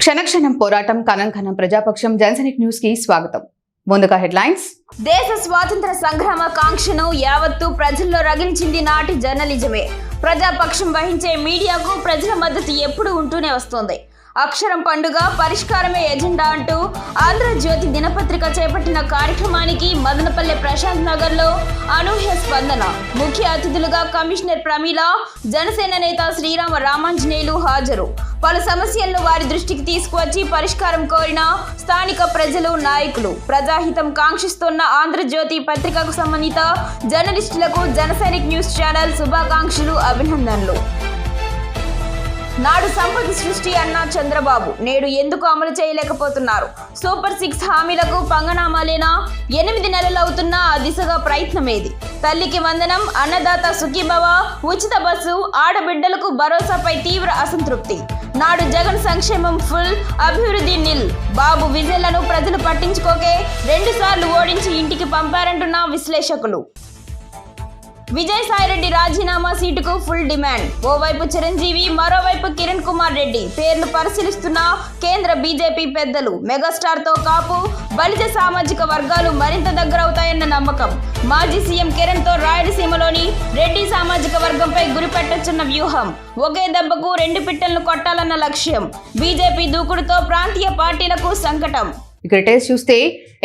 క్షణక్షణం పోరాటం కనంకనం ప్రజాపక్షం జనసైనిక్ న్యూస్ కి స్వాగతం. ముందుగా హెడ్లైన్స్. దేశ స్వాతంత్ర సంగ్రామ కాంక్షను యావత్తు ప్రజల్లో రగిలించింది నాటి జర్నలిజమే. ప్రజాపక్షం వహించే మీడియాకు ప్రజల మద్దతు ఎప్పుడూ ఉంటూనే వస్తోంది. అక్షరం పండుగ పరిష్కారమే ఎజెండా అంటూ ఆంధ్రజ్యోతి దినపత్రిక చేపట్టిన కార్యక్రమానికి మదనపల్లె ప్రశాంత్ నగర్ లో అనూహ్య స్పందన. ముఖ్య అతిథులుగా కమిషనర్ ప్రమీల, జనసేన నేత శ్రీరామ రామాంజనేయులు హాజరు. పలు సమస్యలను వారి దృష్టికి తీసుకువచ్చి పరిష్కారం కోరిన స్థానిక ప్రజలు, నాయకులు. ప్రజాహితం కాంక్షిస్తున్న ఆంధ్రజ్యోతి పత్రికకు సంబంధిత జర్నలిస్టులకు జనసైనిక్ న్యూస్ ఛానల్ శుభాకాంక్షలు, అభినందనలు. నాడు సంపద సృష్టి అన్న చంద్రబాబు నేడు ఎందుకు అమలు చేయలేకపోతున్నారు? సూపర్ 6 హామీలకు పంగనామాలేనా? 8 నెలలు అవుతున్నా ఆ దిశగా ప్రయత్నమేది? తల్లికి వందనం, అన్నదాత సుఖీభవ, ఉచిత బస్సు, ఆడబిడ్డలకు భరోసాపై తీవ్ర అసంతృప్తి. నాడు జగన్ సంక్షేమం ఫుల్, అభివృద్ధి నిల్. బాబు విజయలను ప్రజలు పట్టించుకోకే 2 సార్లు ఓడించి ఇంటికి పంపారంటున్న విశ్లేషకులు. విజయసాయిరెడ్డి రాజీనామా సీటుకు ఫుల్ డిమాండ్. ఓవైపు చిరంజీవి, మరోవైపు కిరణ్ కుమార్ రెడ్డి పేర్లు పరిశీలిస్తున్న కేంద్ర బీజేపీ పెద్దలు. మెగాస్టార్ తో కాపు, బలిజ సామాజిక వర్గాలు మరింత దగ్గరవుతాయన్న నమ్మకం. మాజీ సీఎం కిరణ్ తో రాయలసీమలోని రెడ్డి సామాజిక వర్గంపై గురిపెట్టొచ్చున్న వ్యూహం. ఒకే దెబ్బకు 2 పిట్టలను కొట్టాలన్న లక్ష్యం. బీజేపీ దూకుడుతో ప్రాంతీయ పార్టీలకు సంకటం. ఇక్కడ టేస్ట్ చూస్తే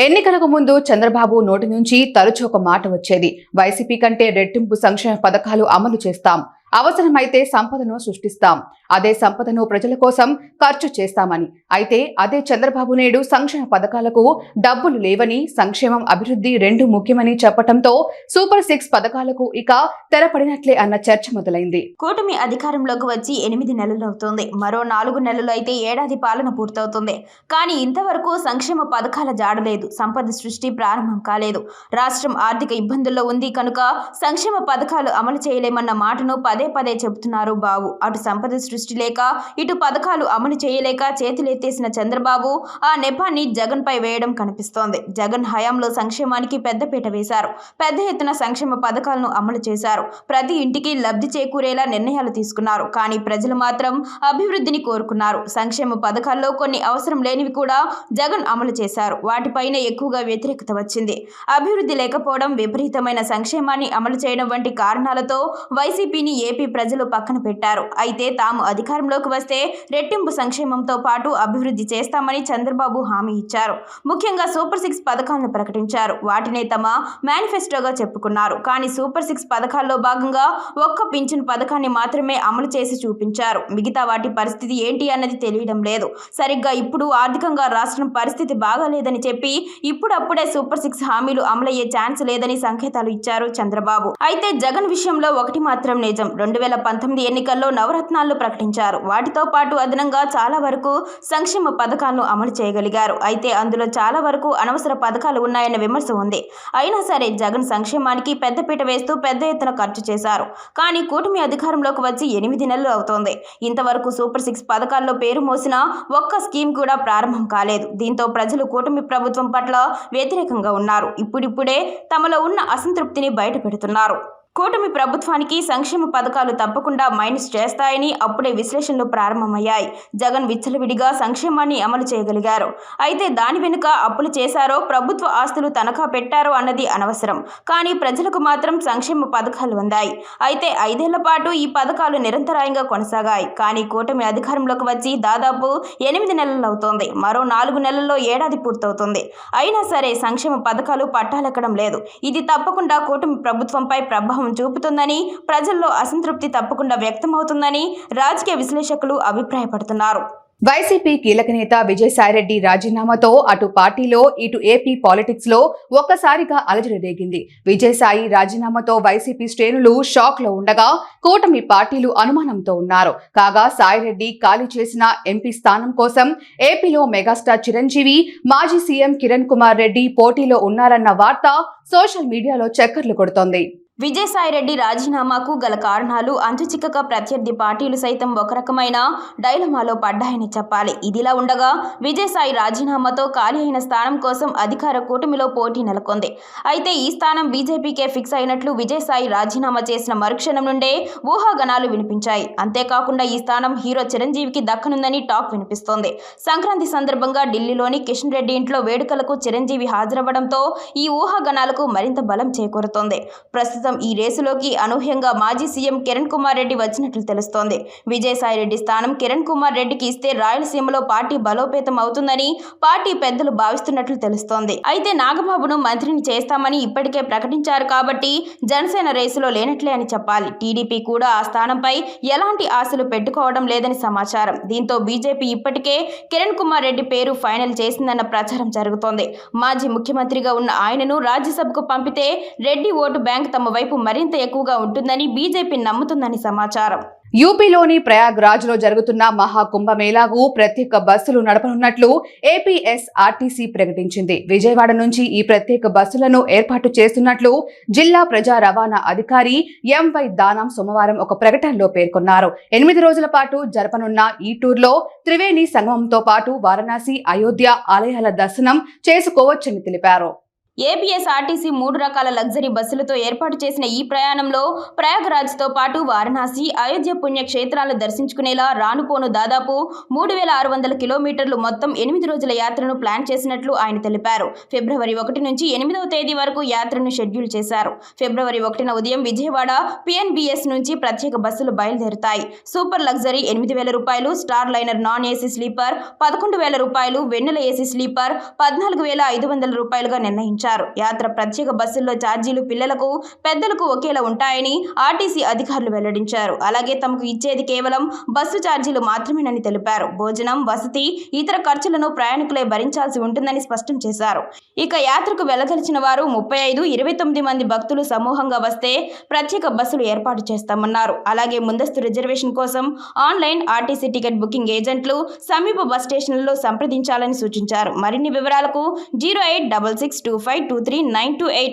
ఎన్నికలకు ముందు చంద్రబాబు నోటి నుంచి తరచూ ఒక మాట వచ్చేది. వైసీపీ కంటే రెట్టింపు సంక్షేమ పథకాలు అమలు చేస్తాం, అవసరమైతే సంపదను సృష్టిస్తాం, అదే సంపదను ప్రజల కోసం ఖర్చు చేస్తామని. అయితే అదే చంద్రబాబు నేడు సంక్షేమ పథకాలకు డబ్బులు లేవని, సంక్షేమం అభివృద్ధి 2 ముఖ్యమని చెప్పడంతో సూపర్ 6 పథకాలకు ఇక తెరపడినట్లే అన్న చర్చ మొదలైంది. కూటమి అధికారంలోకి వచ్చి 8 నెలలు అవుతుంది. మరో 4 నెలలు అయితే ఏడాది పాలన పూర్తవుతుంది. కానీ ఇంతవరకు సంక్షేమ పథకాల జాడలేదు, సంపద సృష్టి ప్రారంభం కాలేదు. రాష్ట్రం ఆర్థిక ఇబ్బందుల్లో ఉంది కనుక సంక్షేమ పథకాలు అమలు చేయలేమన్న మాటను పదే చెబుతున్నారు బాబు. అటు సంపద సృష్టి లేక, ఇటు పథకాలు అమలు చేయలేక చేతులెత్తేసిన చంద్రబాబు ఆ నెపాన్ని జగన్ పై వేయడం కనిపిస్తోంది. జగన్ హయాంలో సంక్షేమానికి పెద్దపీట వేశారు. పెద్ద ఎత్తున సంక్షేమ పథకాలను అమలు చేశారు. ప్రతి ఇంటికి లబ్ధి చేకూరేలా నిర్ణయాలు తీసుకున్నారు. కానీ ప్రజలు మాత్రం అభివృద్ధిని కోరుకున్నారు. సంక్షేమ పథకాల్లో కొన్ని అవసరం లేనివి కూడా జగన్ అమలు చేశారు. వాటిపైనే ఎక్కువగా వ్యతిరేకత వచ్చింది. అభివృద్ధి లేకపోవడం, విపరీతమైన సంక్షేమాన్ని అమలు చేయడం వంటి కారణాలతో వైసీపీని ఏపీ ప్రజలు పక్కన పెట్టారు. అయితే తాము అధికారంలోకి వస్తే రెట్టింపు సంక్షేమంతో పాటు అభివృద్ధి చేస్తామని చంద్రబాబు హామీ ఇచ్చారు. ముఖ్యంగా సూపర్ 6 పథకాలను ప్రకటించారు. వాటినే తమ మేనిఫెస్టోగా చెప్పుకున్నారు. కానీ సూపర్ 6 పథకాల్లో భాగంగా ఒక్క పింఛన్ పథకాన్ని మాత్రమే అమలు చేసి చూపించారు. మిగతా వాటి పరిస్థితి ఏంటి అన్నది తెలియడం లేదు. సరిగ్గా ఇప్పుడు ఆర్థికంగా రాష్ట్రం పరిస్థితి బాగాలేదని చెప్పి ఇప్పుడప్పుడే సూపర్ 6 హామీలు అమలయ్యే ఛాన్స్ లేదని సంకేతాలు ఇచ్చారు చంద్రబాబు. అయితే జగన్ విషయంలో ఒకటి మాత్రం నిజం. 2019 ఎన్నికల్లో నవరత్నాలను ప్రకటించారు. వాటితో పాటు అదనంగా చాలా వరకు సంక్షేమ పథకాలను అమలు చేయగలిగారు. అయితే అందులో చాలా వరకు అనవసర పథకాలు ఉన్నాయన్న విమర్శ ఉంది. అయినా సరే జగన్ సంక్షేమానికి పెద్దపీట వేస్తూ పెద్ద ఎత్తున ఖర్చు చేశారు. కానీ కూటమి అధికారంలోకి వచ్చి 8 నెలలు అవుతోంది. ఇంతవరకు సూపర్ 6 పథకాల్లో పేరు మోసిన ఒక్క స్కీమ్ కూడా ప్రారంభం కాలేదు. దీంతో ప్రజలు కూటమి ప్రభుత్వం పట్ల వ్యతిరేకంగా ఉన్నారు. ఇప్పుడిప్పుడే తమలో ఉన్న అసంతృప్తిని బయట పెడుతున్నారు. కూటమి ప్రభుత్వానికి సంక్షేమ పథకాలు తప్పకుండా మైనస్ చేస్తాయని అప్పుడే విశ్లేషణలు ప్రారంభమయ్యాయి. జగన్ విచ్చలవిడిగా సంక్షేమాన్ని అమలు చేయగలిగారు. అయితే దాని వెనుక అప్పులు చేశారో, ప్రభుత్వ ఆస్తులు తనఖా పెట్టారో అన్నది అనవసరం. కానీ ప్రజలకు మాత్రం సంక్షేమ పథకాలు అందాయి. అయితే 5 ఏళ్ల పాటు ఈ పథకాలు నిరంతరాయంగా కొనసాగాయి. కానీ కూటమి అధికారంలోకి వచ్చి దాదాపు 8 నెలలు అవుతోంది. మరో 4 నెలల్లో ఏడాది పూర్తవుతుంది. అయినా సరే సంక్షేమ పథకాలు పట్టాలెక్కడం లేదు. ఇది తప్పకుండా కూటమి ప్రభుత్వంపై ప్రభావం చూపుతుందని, ప్రజల్లో అసంతృప్తి తప్పకుండా వ్యక్తమవుతుందని రాజకీయ విశ్లేషకులు అభిప్రాయపడుతున్నారు. వైసీపీ కీలక నేత విజయసాయిరెడ్డి రాజీనామాతో అటు పార్టీలో, ఇటు ఏపీ పాలిటిక్స్ లో ఒక్కసారిగా అలజడి రేగింది. విజయసాయి రాజీనామాతో వైసీపీ శ్రేణులు షాక్ లో ఉండగా, కూటమి పార్టీలు అనుమానంతో ఉన్నారు. కాగా సాయిరెడ్డి ఖాళీ చేసిన ఎంపీ స్థానం కోసం ఏపీలో మెగాస్టార్ చిరంజీవి, మాజీ సీఎం కిరణ్ కుమార్ రెడ్డి పోటీలో ఉన్నారన్న వార్త సోషల్ మీడియాలో చక్కర్లు కొడుతోంది. విజయసాయిరెడ్డి రాజీనామాకు గల కారణాలు అంతుచిక్కక ప్రత్యర్థి పార్టీలు సైతం ఒక రకమైన డైలమాలో పడ్డాయని చెప్పాలి. ఇదిలా ఉండగా విజయసాయి రాజీనామాతో ఖాళీ అయిన స్థానం కోసం అధికార కూటమిలో పోటీ నెలకొంది. అయితే ఈ స్థానం బీజేపీకే ఫిక్స్ అయినట్లు విజయసాయి రాజీనామా చేసిన మరుక్షణం నుండే ఊహాగానాలు వినిపించాయి. అంతేకాకుండా ఈ స్థానం హీరో చిరంజీవికి దక్కనుందని టాక్ వినిపిస్తోంది. సంక్రాంతి సందర్భంగా ఢిల్లీలోని కిషన్ రెడ్డి ఇంట్లో వేడుకలకు చిరంజీవి హాజరవ్వడంతో ఈ ఊహాగానాలకు మరింత బలం చేకూరుతోంది. ప్రస్తుతం ఈ రేసులోకి అనూహ్యంగా మాజీ సీఎం కిరణ్ కుమార్ రెడ్డి వచ్చినట్లు తెలుస్తోంది. విజయసాయిరెడ్డి స్థానం కిరణ్ కుమార్ రెడ్డికి ఇస్తే రాయలసీమలో పార్టీ బలోపేతం అవుతుందని పార్టీ పెద్దలు భావిస్తున్నట్లు తెలుస్తోంది. అయితే నాగబాబును మంత్రిని చేస్తామని ఇప్పటికే ప్రకటించారు కాబట్టి జనసేన రేసులో లేనట్లే అని చెప్పాలి. టీడీపీ కూడా ఆ స్థానంపై ఎలాంటి ఆశలు పెట్టుకోవడం లేదని సమాచారం. దీంతో బీజేపీ ఇప్పటికే కిరణ్ కుమార్ రెడ్డి పేరు ఫైనల్ చేసిందన్న ప్రచారం జరుగుతోంది. మాజీ ముఖ్యమంత్రిగా ఉన్న ఆయనను రాజ్యసభకు పంపితే రెడ్డి ఓటు బ్యాంక్ తమ వైపు మరింత ఎక్కువగా ఉంటుందని బీజేపీ నమ్ముతుందని సమాచారం. యూపీలోని ప్రయాగ్రాజ్లో జరుగుతున్న మహాకుంభమేళాకు ప్రత్యేక బస్సులు నడపనున్నట్లు ఏపీఎస్ఆర్టీసీ ప్రకటించింది. విజయవాడ నుంచి ఈ ప్రత్యేక బస్సులను ఏర్పాటు చేస్తున్నట్లు జిల్లా ప్రజా రవాణా అధికారి ఎంవై దానం సోమవారం ఒక ప్రకటనలో పేర్కొన్నారు. 8 రోజుల పాటు జరపనున్న ఈ టూర్లో త్రివేణి సంగమంతో పాటు వారణాసి, అయోధ్య ఆలయాల దర్శనం చేసుకోవచ్చని తెలిపారు. ఏపీఎస్ఆర్టీసీ 3 రకాల లగ్జరీ బస్సులతో ఏర్పాటు చేసిన ఈ ప్రయాణంలో ప్రయాగరాజ్తో పాటు వారణాసి, అయోధ్య పుణ్యక్షేత్రాలను దర్శించుకునేలా రానుపోను దాదాపు 3600 కిలోమీటర్లు మొత్తం 8 రోజుల యాత్రను ప్లాన్ చేసినట్లు ఆయన తెలిపారు. ఫిబ్రవరి 1 నుంచి 8వ తేదీ వరకు యాత్రను షెడ్యూల్ చేశారు. ఫిబ్రవరి 1న ఉదయం విజయవాడ పిఎన్బిఎస్ నుంచి ప్రత్యేక బస్సులు బయలుదేరుతాయి. సూపర్ లగ్జరీ 8,000 రూపాయలు, star liner non AC sleeper 11,000 రూపాయలు, వెన్నెల ఏసీ స్లీపర్ 14,500 రూపాయలుగా నిర్ణయించారు. యాత్ర ప్రత్యేక బస్సుల్లో ఛార్జీలు పిల్లలకు, పెద్దలకు ఒకేలా ఉంటాయని ఆర్టీసీ అధికారులు వెల్లడించారు. అలాగే తమకు ఇచ్చేది కేవలం బస్సు ఛార్జీలు మాత్రమేనని తెలిపారు. భోజనం, వసతి, ఇతర ఖర్చులను ప్రయాణికులే భరించాల్సి ఉంటుందని స్పష్టం చేశారు. ఇక యాత్రకు వెళ్లదలిచిన వారు 35, 29 మంది భక్తులు సమూహంగా వస్తే ప్రత్యేక బస్సులు ఏర్పాటు చేస్తామన్నారు. అలాగే ముందస్తు రిజర్వేషన్ కోసం ఆన్లైన్ ఆర్టీసీ టికెట్ బుకింగ్ ఏజెంట్లు సమీప బస్ స్టేషన్లలో సంప్రదించాలని సూచించారు. మరిన్ని వివరాలకు 08625239228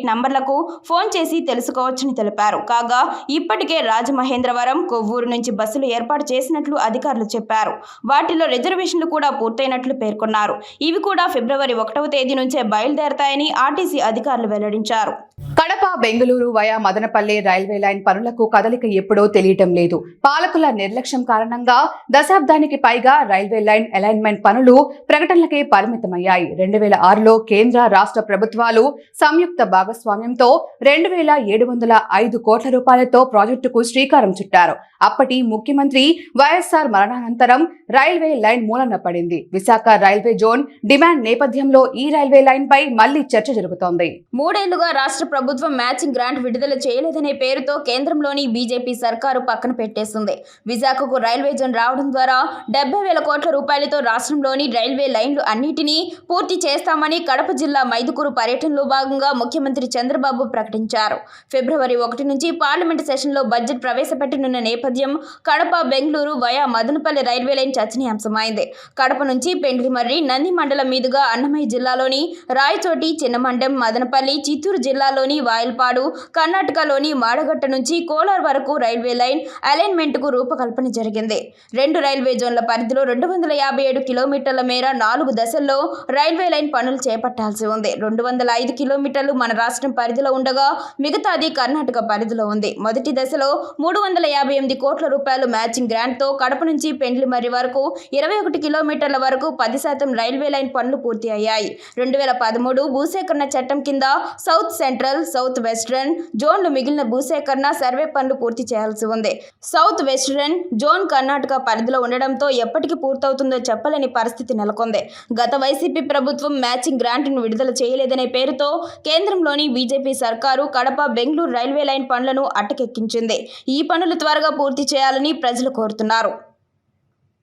నంబర్లకు ఫోన్ చేసి తెలుసుకోవచ్చని తెలిపారు. కాగా ఇప్పటికే రాజమహేంద్రవరం, కొవ్వూరు నుంచి బస్సులు ఏర్పాటు చేసినట్లు అధికారులు చెప్పారు. వాటిలో రిజర్వేషన్లు కూడా పూర్తయినట్లు పేర్కొన్నారు. ఇవి కూడా ఫిబ్రవరి 1వ తేదీ నుంచే బయలుదేరతాయని ఆర్టీసీ అధికారులు వెల్లడించారు. Kadapa, Bengaluru via Madanapalle railway line పనులకు కదలిక ఎప్పుడో తెలియటం లేదు. పాలకుల నిర్లక్ష్యం కారణంగా దశాబ్దానికి పైగా రైల్వే లైన్ అలైన్మెంట్ పనులు ప్రకటనలకే పరిమితమయ్యాయి. 2006లో కేంద్ర, రాష్ట్ర ప్రభుత్వాలు సంయుక్త భాగస్వామ్యంతో 2,705 కోట్ల రూపాయలతో ప్రాజెక్టుకు శ్రీకారం చుట్టారు. అప్పటి ముఖ్యమంత్రి వైఎస్ఆర్ మరణానంతరం రైల్వే లైన్ మూలన పడింది. విశాఖ రైల్వే జోన్ డిమాండ్ నేపథ్యంలో ఈ రైల్వే లైన్ పై మళ్లీ చర్చ జరుగుతోంది. 3 ఏళ్లుగా రాష్ట్ర ప్రభుత్వం మ్యాచింగ్ గ్రాంట్ విడుదల చేయలేదనే పేరుతో కేంద్రంలోని బీజేపీ సర్కారు పక్కన పెట్టేస్తుంది. విశాఖకు రైల్వే జోన్ రావడం ద్వారా 70,000 కోట్ల రూపాయలతో రాష్ట్రంలోని రైల్వే లైన్లు అన్నిటినీ పూర్తి చేస్తామని కడప జిల్లా మైదుకూరు పర్యటనలో భాగంగా ముఖ్యమంత్రి చంద్రబాబు ప్రకటించారు. ఫిబ్రవరి 1 నుంచి పార్లమెంటు సెషన్లో బడ్జెట్ ప్రవేశపెట్టనున్న నేపథ్యం Kadapa, Bengaluru via Madanapalle railway line చర్చనీయాంశమైంది. కడప నుంచి పెండ్లిమర్రి, నంది మండలం మీదుగా అన్నమయ్య జిల్లాలోని రాయచోటి, చిన్నమండెం, మదనపల్లి, చిత్తూరు జిల్లాలోని వాయల్పాడు, కర్ణాటకలోని మాడగట్ట నుంచి కోలార్ వరకు రైల్వే లైన్ అలైన్మెంట్కు రూపకల్పన జరిగింది. 2 రైల్వే జోన్ల పరిధిలో 257 కిలోమీటర్ల మేర 4 దశల్లో రైల్వే లైన్ పనులు చేపట్టాల్సి ఉంది. 205 కిలోమీటర్లు మన రాష్ట్రం పరిధిలో ఉండగా మిగతాది కర్ణాటక పరిధిలో ఉంది. మొదటి దశలో 358 కోట్ల రూపాయలు మ్యాచింగ్ గ్రాంట్తో కడప నుంచి పెండ్లిమర్రి వరకు 21 కిలోమీటర్ల వరకు 10% రైల్వే లైన్ పనులు పూర్తి అయ్యాయి. 2013 భూసేకరణ చట్టం కింద సౌత్ సెంట్రల్, సౌత్ వెస్ట్రన్ జోన్లు మిగిలిన భూసేకరణ, సర్వే పనులు పూర్తి చేయాల్సి ఉంది. సౌత్ వెస్ట్రన్ జోన్ కర్ణాటక పరిధిలో ఉండడంతో ఎప్పటికి పూర్తవుతుందో చెప్పలేని పరిస్థితి నెలకొంది. గత వైసీపీ ప్రభుత్వం మ్యాచింగ్ గ్రాంట్ను విడుదల చేయలేదనే పేరుతో కేంద్రంలోని బీజేపీ సర్కారు కడప, బెంగళూరు రైల్వే లైన్ పనులను అటకెక్కించింది. ఈ పనులు త్వరగా పూర్తి చేయాలని ప్రజలు కోరుతున్నారు.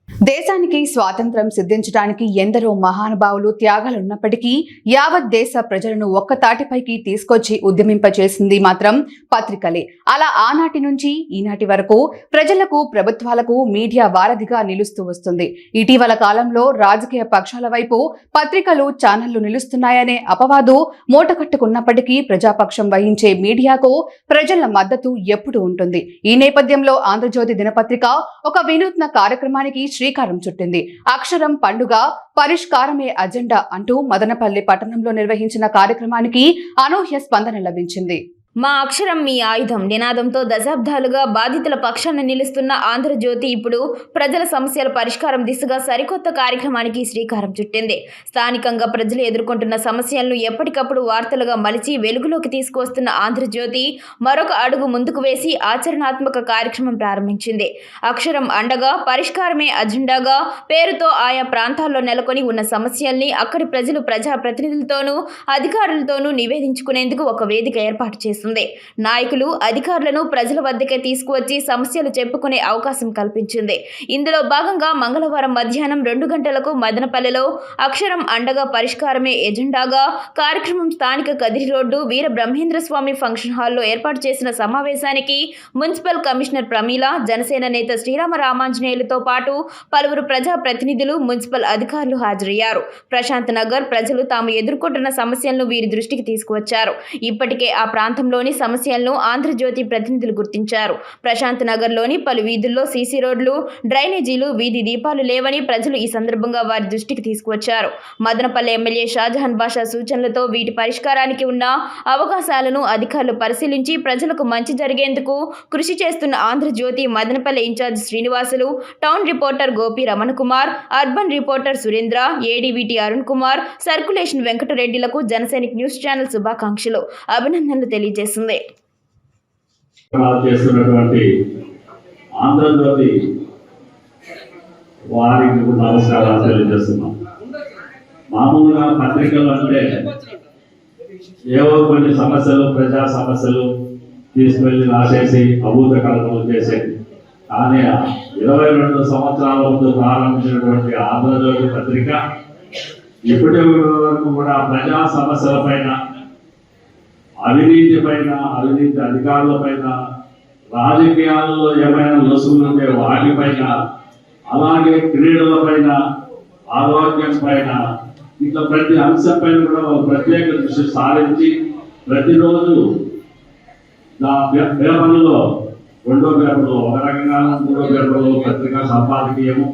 దేశానికి స్వాతంత్రం సిద్ధించడానికి ఎందరో మహానుభావులు త్యాగాలున్నప్పటికీ యావత్ దేశ ప్రజలను ఒక్కతాటిపైకి తీసుకొచ్చి ఉద్యమింపచేసింది మాత్రం పత్రికలే. అలా ఆనాటి నుంచి ఈనాటి వరకు ప్రజలకు, ప్రభుత్వాలకు మీడియా వారధిగా నిలుస్తూ వస్తుంది. ఇటీవల కాలంలో రాజకీయ పక్షాల వైపు పత్రికలు, ఛానళ్లు నిలుస్తున్నాయనే అపవాదు మూటకట్టుకున్నప్పటికీ ప్రజాపక్షం వహించే మీడియాకు ప్రజల మద్దతు ఎప్పుడూ ఉంటుంది. ఈ నేపథ్యంలో ఆంధ్రజ్యోతి దినపత్రిక ఒక వినూత్న కార్యక్రమానికి శ్రీకారం చుట్టింది. అక్షరం పండుగ పరిష్కారమే అజెండా అంటూ మదనపల్లి పట్టణంలో నిర్వహించిన కార్యక్రమానికి అనూహ్య స్పందన లభించింది. మా అక్షరం మీ ఆయుధం నినాదంతో దశాబ్దాలుగా బాధితుల పక్షాన నిలుస్తున్న ఆంధ్రజ్యోతి ఇప్పుడు ప్రజల సమస్యల పరిష్కారం దిశగా సరికొత్త కార్యక్రమానికి శ్రీకారం చుట్టింది. స్థానికంగా ప్రజలు ఎదుర్కొంటున్న సమస్యలను ఎప్పటికప్పుడు వార్తలుగా మలిచి వెలుగులోకి తీసుకువస్తున్న ఆంధ్రజ్యోతి మరొక అడుగు ముందుకు వేసి ఆచరణాత్మక కార్యక్రమం ప్రారంభించింది. అక్షరం అండగా పరిష్కారమే అజెండాగా పేరుతో ఆయా ప్రాంతాల్లో నెలకొని ఉన్న సమస్యల్ని అక్కడి ప్రజలు ప్రజాప్రతినిధులతోనూ అధికారులతోనూ నివేదించుకునేందుకు ఒక వేదిక ఏర్పాటు చేసింది. నాయకులు, అధికారులను ప్రజల వద్దకే తీసుకువచ్చి సమస్యలు చెప్పుకునే అవకాశం కల్పించింది. ఇందులో భాగంగా మంగళవారం మధ్యాహ్నం 2 గంటలకు మదనపల్లెలో అక్షరం అండగా పరిష్కారమే ఎజెండాగా కార్యక్రమం స్థానిక కదిరి రోడ్డు వీర బ్రహ్మేంద్ర స్వామి ఫంక్షన్ హాల్లో ఏర్పాటు చేసిన సమావేశానికి మున్సిపల్ కమిషనర్ ప్రమీల, జనసేన నేత శ్రీరామ రామాంజనేయులతో పాటు పలువురు ప్రజా ప్రతినిధులు, మున్సిపల్ అధికారులు హాజరయ్యారు. ప్రశాంత్ నగర్ ప్రజలు తాము ఎదుర్కొంటున్న సమస్యలను వీరి దృష్టికి తీసుకువచ్చారు. ఇప్పటికే ఆ ప్రాంతంలోని సమస్యలను ఆంధ్రజ్యోతి ప్రతినిధులు గుర్తించారు. ప్రశాంత్ నగర్లోని పలు వీధుల్లో సీసీ రోడ్లు, డ్రైనేజీలు, వీధి దీపాలు లేవని ప్రజలు ఈ సందర్భంగా వారి దృష్టికి తీసుకువచ్చారు. మదనపల్లె ఎమ్మెల్యే షాజహాన్ బాషా సూచనలతో వీటి పరిష్కారానికి ఉన్న అవకాశాలను అధికారులు పరిశీలించి ప్రజలకు మంచి జరిగేందుకు కృషి చేస్తున్న Andhrajyothy Madanapalle in charge Srinivasulu, town reporter Gopi Ramana Kumar, urban reporter Surendra, ADVT Arun Kumar, circulation వెంకటరెడ్డిలకు జనసైనిక్ న్యూస్ ఛానల్ శుభాకాంక్షలు, అభినందనలు తెలియజేసింది. చేస్తున్నటువంటి ఆంధ్రజ్యోతి వారికి నమస్కారాలు తెలియజేస్తున్నాం. మామూలుగా పత్రికలు అంటే ఏవో కొన్ని సమస్యలు, ప్రజా సమస్యలు తీసుకెళ్లి రాసేసి అభూత కల్పనలు చేసేది. కానీ 22 సంవత్సరాల ముందు ప్రారంభించినటువంటి ఆంధ్రజ్యోతి పత్రిక ఇప్పటి వరకు కూడా ప్రజా సమస్యల పైన, అవినీతి పైన, అవినీతి అధికారుల పైన, రాజకీయాలలో ఏమైనా లొసుగులు ఉంటే వాటిపైన, అలాగే క్రీడల పైన, ఆరోగ్యం పైన, ఇట్లా ప్రతి అంశం పైన కూడా వాళ్ళు ప్రత్యేక దృష్టి సారించి ప్రతిరోజు పేపర్లో, 2వ పేపర్లో ఒక రకంగా, 3వ పేపర్లో పత్రికా సంపాదకీయము,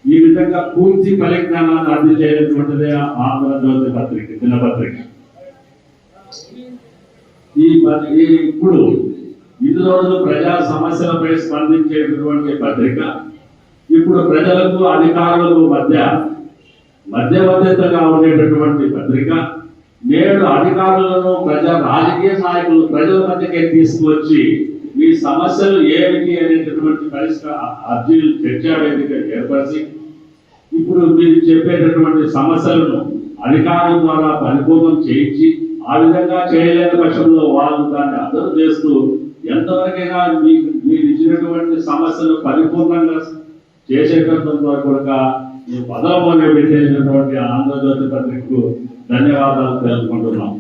ఈ విధంగా పూర్తి పరిజ్ఞానాన్ని అందజేయటువంటిదే ఆంధ్రజ్యోతి పత్రిక, దినపత్రిక. ఇప్పుడు ఇది రోజు ప్రజా సమస్యలపై స్పందించేటటువంటి పత్రిక ఇప్పుడు ప్రజలకు, అధికారులకు మధ్యవర్తిగా ఉండేటటువంటి పత్రిక నేడు అధికారులను, రాజకీయ నాయకులు ప్రజల మధ్యకే తీసుకువచ్చి మీ సమస్యలు ఏమిటి అనేటటువంటి అర్జీలు చర్చా వేదిక ఏర్పరిచి ఇప్పుడు మీరు చెప్పేటటువంటి సమస్యలను అధికారుల ద్వారా పరిపూర్ణం చేయించి, ఆ విధంగా చేయలేని పక్షంలో వాళ్ళు దాన్ని అర్థం చేస్తూ ఎంతవరకైనా మీరు ఇచ్చినటువంటి సమస్యలు పరిపూర్ణంగా చేసేటందుకు కూడా ఈ పదవిలో పెట్టేసినటువంటి ఆంధ్రజ్యోతి పత్రికకు ధన్యవాదాలు తెలుపుకుంటున్నాం.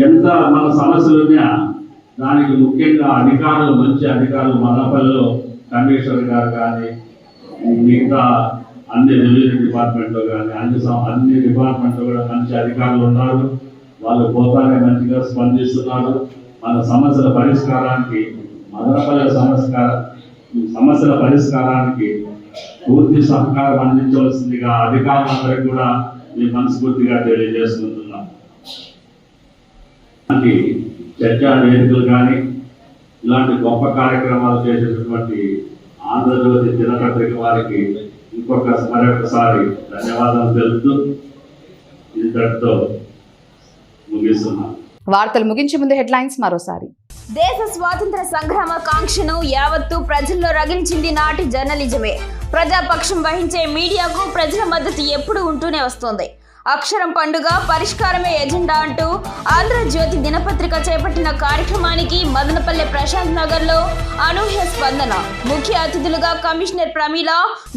ఎంత మన సమస్యలున్నా దానికి ముఖ్యంగా అధికారులు, మంచి అధికారులు, మదనపల్లిలో కమిషనర్ గారు కానీ, మిగతా అన్ని రెవెన్యూ డిపార్ట్మెంట్లో కానీ అన్ని డిపార్ట్మెంట్లో కూడా మంచి అధికారులు ఉన్నారు. వాళ్ళు పోతానే మంచిగా స్పందిస్తున్నారు. మన సమస్యల పరిష్కారానికి, మదనపల్లి సమస్యల పరిష్కారానికి పూర్తి సహకారం అందించవలసిందిగా అధికారులందరికీ కూడా మీ మనస్ఫూర్తిగా తెలియజేసుకుంటున్నాం. చర్చా వేదికలు కానీ ఇలాంటి గొప్ప కార్యక్రమాలు చేసేటటువంటి ఆంధ్రజ్యోతి దినపత్రిక వారికి మరొకసారి ధన్యవాదాలు తెలుపుతూ ఇంతటితో ముగిస్తున్నాను. వార్తలు ముగించే ముందు హెడ్లైన్స్ మరోసారి. దేశ స్వాతంత్ర సంగ్రామ కాంక్షను యావత్తు ప్రజల్లో రగిలించింది నాటి జర్నలిజమే. ప్రజాపక్షం వహించే మీడియాకు ప్రజల మద్దతు ఎప్పుడూ ఉంటూనే వస్తోంది. అక్షరం పండుగ పరిష్కారమే ఎజెండా అంటూ ఆంధ్రజ్యోతి దినపత్రిక చేపట్టిన కార్యక్రమానికి మదనపల్లె ప్రశాంత్ నగర్ లో అనూహ్య స్పందన. ముఖ్య అతిథులుగా కమిషనర్ ప్రమీల,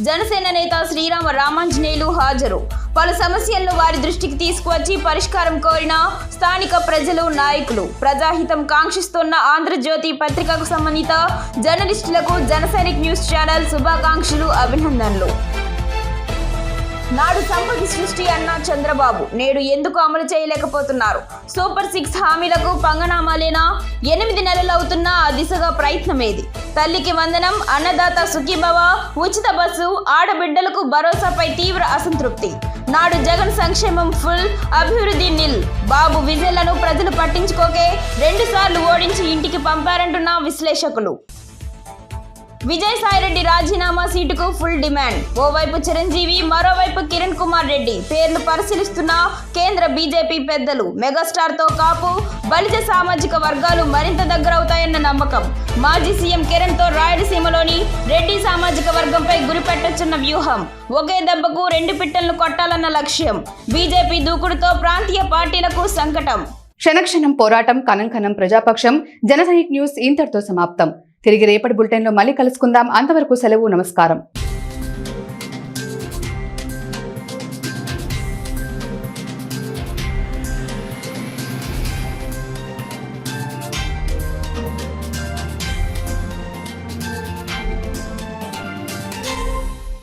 జనసేన నేత శ్రీరామ రామాంజనేయులు హాజరు. పలు సమస్యలను వారి దృష్టికి తీసుకువచ్చి పరిష్కారం కోరిన స్థానిక ప్రజలు, నాయకులు. ప్రజాహితం కాంక్షిస్తున్న ఆంధ్రజ్యోతి పత్రికకు సంబంధిత జర్నలిస్టులకు జనసైనిక్ న్యూస్ ఛానల్ శుభాకాంక్షలు, అభినందనలు. నాడు సంపద సృష్టి అన్న చంద్రబాబు నేడు ఎందుకు అమలు చేయలేకపోతున్నారు? సూపర్ 6 హామీలకు పంగనామాలేనా? 8 నెలలు అవుతున్నా ఆ దిశగా ప్రయత్నం ఏది? తల్లికి వందనం, అన్నదాత సుఖీభవ, ఉచిత బస్సు, ఆడబిడ్డలకు భరోసాపై తీవ్ర అసంతృప్తి. నాడు జగన్ సంక్షేమం ఫుల్, అభివృద్ధి నిల్. బాబు విజయలను ప్రజలు పట్టించుకోకే 2 సార్లు ఓడించి ఇంటికి పంపారంటున్న విశ్లేషకులు. విజయసాయిరెడ్డి రాజీనామా సీటుకు ఫుల్ డిమాండ్. ఓవైపు చిరంజీవి, మరోవైపు కిరణ్ కుమార్ రెడ్డి పేర్లు పరిశీలిస్తున్న కేంద్ర బీజేపీ పెద్దలు. మెగాస్టార్ తో కాపు, బలిజ సామాజిక వర్గాలు మరింత దగ్గరవుతాయన్న నమ్మకం. మాజీ సీఎం కిరణ్ తో రాయలసీమలోని రెడ్డి సామాజిక వర్గంపై గురిపెట్టొచ్చున్న వ్యూహం. ఒకే దెబ్బకు 2 పిట్టలను కొట్టాలన్న లక్ష్యం. బీజేపీ దూకుడుతో ప్రాంతీయ పార్టీలకు సంకటం. క్షణక్షణం పోరాటం, కణం కణం ప్రజాపక్షం. జనసైనిక్ న్యూస్ ఇంతటితో సమాప్తం. తిరిగి రేపటి బులెటిన్లో మళ్ళీ కలుసుకుందాం. అంతవరకు సెలవు. నమస్కారం.